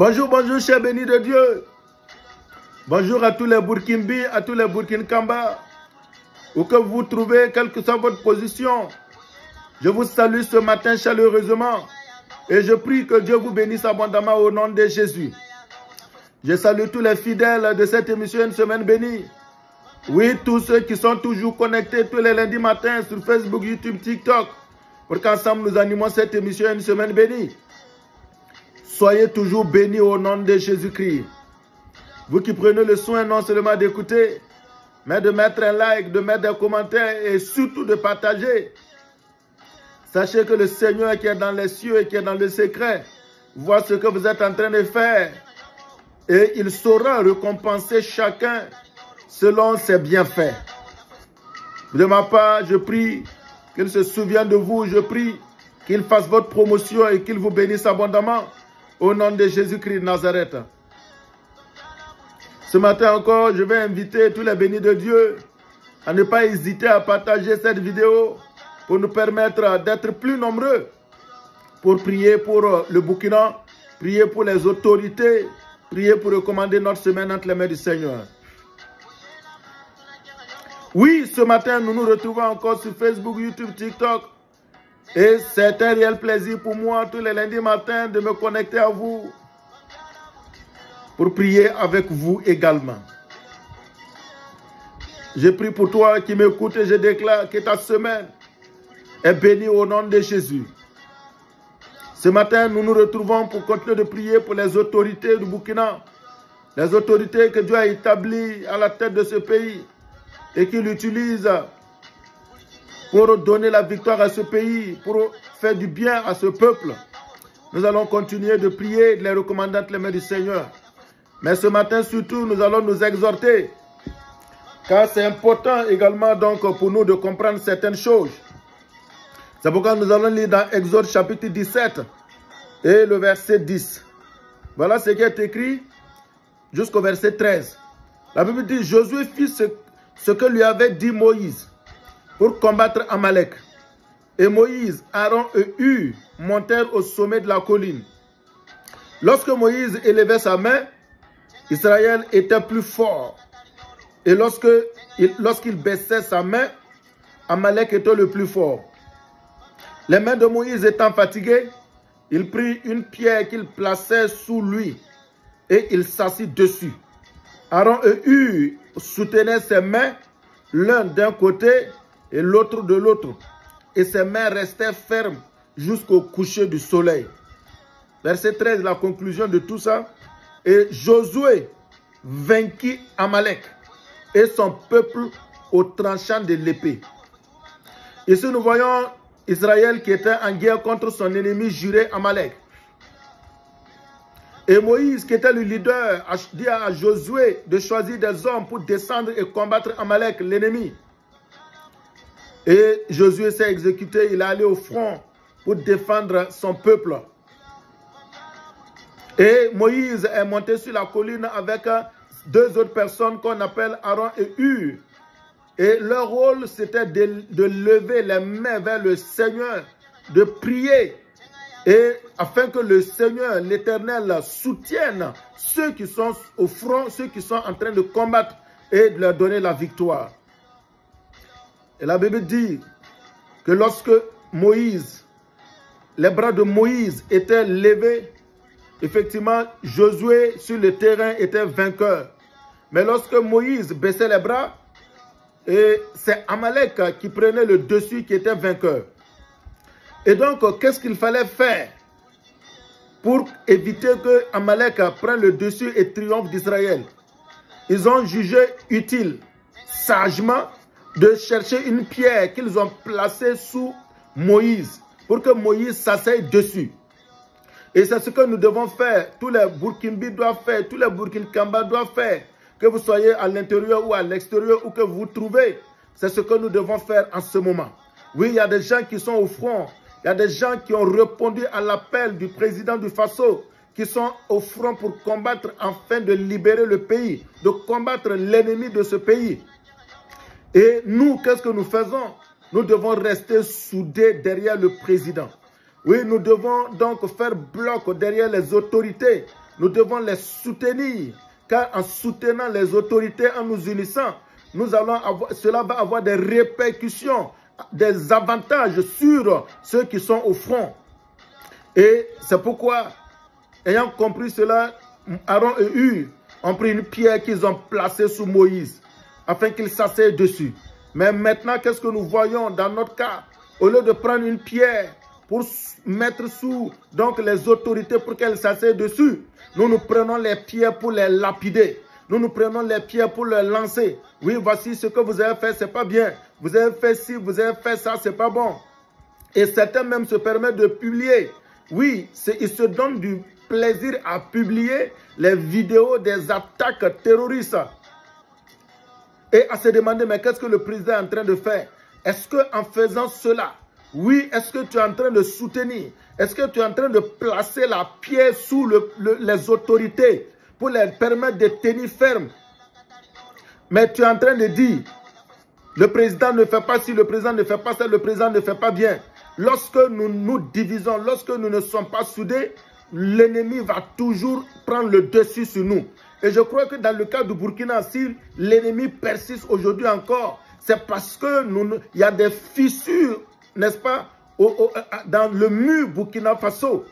Bonjour, bonjour, chers bénis de Dieu. Bonjour à tous les Burkinabés, à tous les Burkinabés. Où que vous vous trouvez, quelle que soit votre position, je vous salue ce matin chaleureusement. Et je prie que Dieu vous bénisse abondamment au nom de Jésus. Je salue tous les fidèles de cette émission Une Semaine Bénie. Oui, tous ceux qui sont toujours connectés tous les lundis matins sur Facebook, YouTube, TikTok, pour qu'ensemble nous animons cette émission Une Semaine Bénie. Soyez toujours bénis au nom de Jésus-Christ. Vous qui prenez le soin non seulement d'écouter, mais de mettre un like, de mettre des commentaires et surtout de partager. Sachez que le Seigneur qui est dans les cieux et qui est dans le secret voit ce que vous êtes en train de faire. Et il saura récompenser chacun selon ses bienfaits. De ma part, je prie qu'il se souvienne de vous. Je prie qu'il fasse votre promotion et qu'il vous bénisse abondamment. Au nom de Jésus-Christ de Nazareth. Ce matin encore, je vais inviter tous les bénis de Dieu à ne pas hésiter à partager cette vidéo pour nous permettre d'être plus nombreux pour prier pour le Burkina, prier pour les autorités, prier pour recommander notre semaine entre les mains du Seigneur. Oui, ce matin, nous nous retrouvons encore sur Facebook, YouTube, TikTok. Et c'est un réel plaisir pour moi tous les lundis matins de me connecter à vous pour prier avec vous également. Je prie pour toi qui m'écoutes et je déclare que ta semaine est bénie au nom de Jésus. Ce matin, nous nous retrouvons pour continuer de prier pour les autorités du Burkina, les autorités que Dieu a établies à la tête de ce pays et qu'il utilise pour donner la victoire à ce pays, pour faire du bien à ce peuple. Nous allons continuer de prier, de les recommander entre les mains du Seigneur. Mais ce matin surtout, nous allons nous exhorter, car c'est important également donc pour nous de comprendre certaines choses. C'est pourquoi nous allons lire dans Exode chapitre 17 et le verset 10. Voilà ce qui est écrit jusqu'au verset 13. La Bible dit, Josué fit ce que lui avait dit Moïse pour combattre Amalek. Et Moïse, Aaron et Hur montèrent au sommet de la colline. Lorsque Moïse élevait sa main, Israël était plus fort. Et lorsqu'il baissait sa main, Amalek était le plus fort. Les mains de Moïse étant fatiguées, il prit une pierre qu'il plaçait sous lui et il s'assit dessus. Aaron et Hur soutenaient ses mains l'un d'un côté et l'autre de l'autre. Et ses mains restaient fermes jusqu'au coucher du soleil. Verset 13, la conclusion de tout ça. Et Josué vainquit Amalek et son peuple au tranchant de l'épée. Ici, nous voyons Israël qui était en guerre contre son ennemi juré Amalek. Et Moïse, qui était le leader, a dit à Josué de choisir des hommes pour descendre et combattre Amalek, l'ennemi. Et Josué s'est exécuté, il est allé au front pour défendre son peuple. Et Moïse est monté sur la colline avec deux autres personnes qu'on appelle Aaron et Hur. Et leur rôle, c'était de lever les mains vers le Seigneur, de prier, et afin que le Seigneur, l'Éternel, soutienne ceux qui sont au front, ceux qui sont en train de combattre, et de leur donner la victoire. Et la Bible dit que lorsque Moïse, les bras de Moïse étaient levés, effectivement, Josué sur le terrain était vainqueur. Mais lorsque Moïse baissait les bras, et c'est Amalek qui prenait le dessus qui était vainqueur. Et donc, qu'est-ce qu'il fallait faire pour éviter que Amalek prenne le dessus et triomphe d'Israël? Ils ont jugé utile, sagement, de chercher une pierre qu'ils ont placée sous Moïse pour que Moïse s'asseye dessus. Et c'est ce que nous devons faire, tous les Burkinabés doivent faire, tous les Burkinabés doivent faire, que vous soyez à l'intérieur ou à l'extérieur, où que vous vous trouvez. C'est ce que nous devons faire en ce moment. Oui, il y a des gens qui sont au front, il y a des gens qui ont répondu à l'appel du président du Faso, qui sont au front pour combattre afin de libérer le pays, de combattre l'ennemi de ce pays. Et nous, qu'est-ce que nous faisons? Nous devons rester soudés derrière le président. Oui, nous devons donc faire bloc derrière les autorités nous devons les soutenir. Car en soutenant les autorités, en nous unissant, cela va avoir des répercussions, des avantages sur ceux qui sont au front. Et c'est pourquoi, ayant compris cela, Aaron et Hur ont pris une pierre qu'ils ont placée sous Moïse, afin qu'il s'asseye dessus. Mais maintenant, qu'est-ce que nous voyons dans notre cas? Au lieu de prendre une pierre pour mettre sous donc les autorités pour qu'elles s'asseyent dessus, nous prenons les pierres pour les lapider. Nous prenons les pierres pour les lancer. Oui, voici ce que vous avez fait, c'est pas bien. Vous avez fait ci, vous avez fait ça, c'est pas bon. Et certains même se permettent de publier. Oui, ils se donnent du plaisir à publier les vidéos des attaques terroristes. Et à se demander, mais qu'est-ce que le président est en train de faire? Est-ce qu'en faisant cela, oui, est-ce que tu es en train de soutenir? Est-ce que tu es en train de placer la pierre sous les autorités pour les permettre de tenir ferme? Mais tu es en train de dire, le président ne fait pas ci, le président ne fait pas ça, le président ne fait pas bien. Lorsque nous nous divisons, lorsque nous ne sommes pas soudés, l'ennemi va toujours prendre le dessus sur nous. Et je crois que dans le cas du Burkina, si l'ennemi persiste aujourd'hui encore, c'est parce que il y a des fissures, n'est-ce pas, dans le mur Burkina Faso,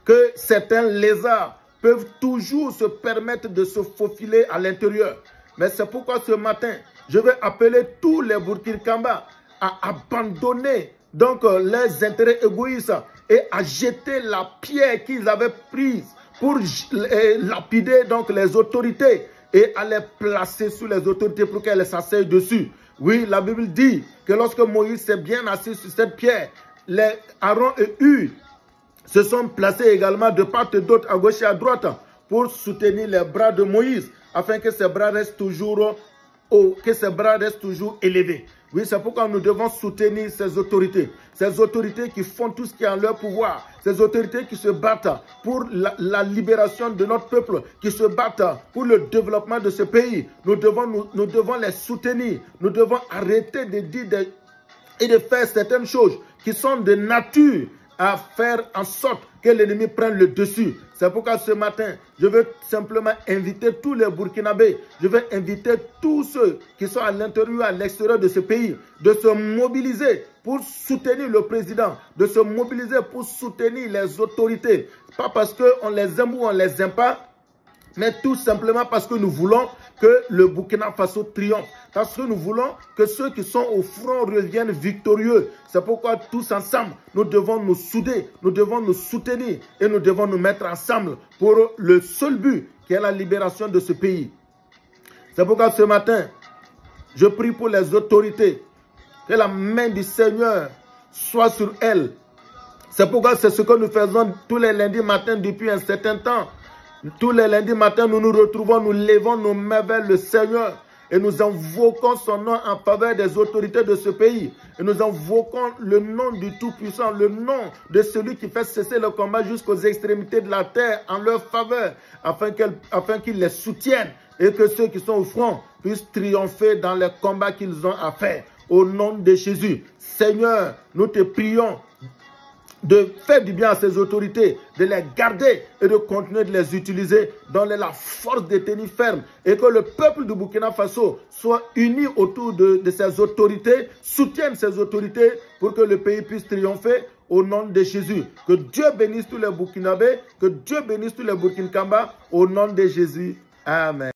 que certains lézards peuvent toujours se permettre de se faufiler à l'intérieur. Mais c'est pourquoi ce matin, je vais appeler tous les Burkinabés à abandonner donc leurs intérêts égoïstes et à jeter la pierre qu'ils avaient prise pour lapider donc les autorités et à les placer sous les autorités pour qu'elles s'asseyent dessus. Oui, la Bible dit que lorsque Moïse s'est bien assis sur cette pierre, les Aaron et Hur se sont placés également de part et d'autre, à gauche et à droite, pour soutenir les bras de Moïse, afin que ses bras restent toujours élevés. Oui, c'est pourquoi nous devons soutenir ces autorités qui font tout ce qui est en leur pouvoir, ces autorités qui se battent pour la libération de notre peuple, qui se battent pour le développement de ce pays. Nous devons les soutenir, nous devons arrêter de dire et de faire certaines choses qui sont de nature à faire en sorte que l'ennemi prenne le dessus. C'est pourquoi ce matin, je veux simplement inviter tous les Burkinabés, je veux inviter tous ceux qui sont à l'intérieur et à l'extérieur de ce pays, de se mobiliser pour soutenir le président, de se mobiliser pour soutenir les autorités. Pas parce qu'on les aime ou on les aime pas, mais tout simplement parce que nous voulons que le Burkina Faso triomphe. Parce que nous voulons que ceux qui sont au front reviennent victorieux. C'est pourquoi tous ensemble, nous devons nous souder, nous devons nous soutenir et nous devons nous mettre ensemble pour le seul but qui est la libération de ce pays. C'est pourquoi ce matin, je prie pour les autorités, que la main du Seigneur soit sur elles. C'est pourquoi c'est ce que nous faisons tous les lundis matins depuis un certain temps. Tous les lundis matins, nous nous retrouvons, nous levons nos mains vers le Seigneur et nous invoquons son nom en faveur des autorités de ce pays. Et nous invoquons le nom du Tout-Puissant, le nom de celui qui fait cesser le combat jusqu'aux extrémités de la terre en leur faveur, afin qu'ils les soutiennent et que ceux qui sont au front puissent triompher dans les combats qu'ils ont à faire. Au nom de Jésus, Seigneur, nous te prions de faire du bien à ces autorités, de les garder et de continuer de les utiliser, donner la force de tenir ferme et que le peuple du Burkina Faso soit uni autour de ces autorités, soutienne ces autorités pour que le pays puisse triompher au nom de Jésus. Que Dieu bénisse tous les Burkinabés, que Dieu bénisse tous les Burkinabés au nom de Jésus. Amen.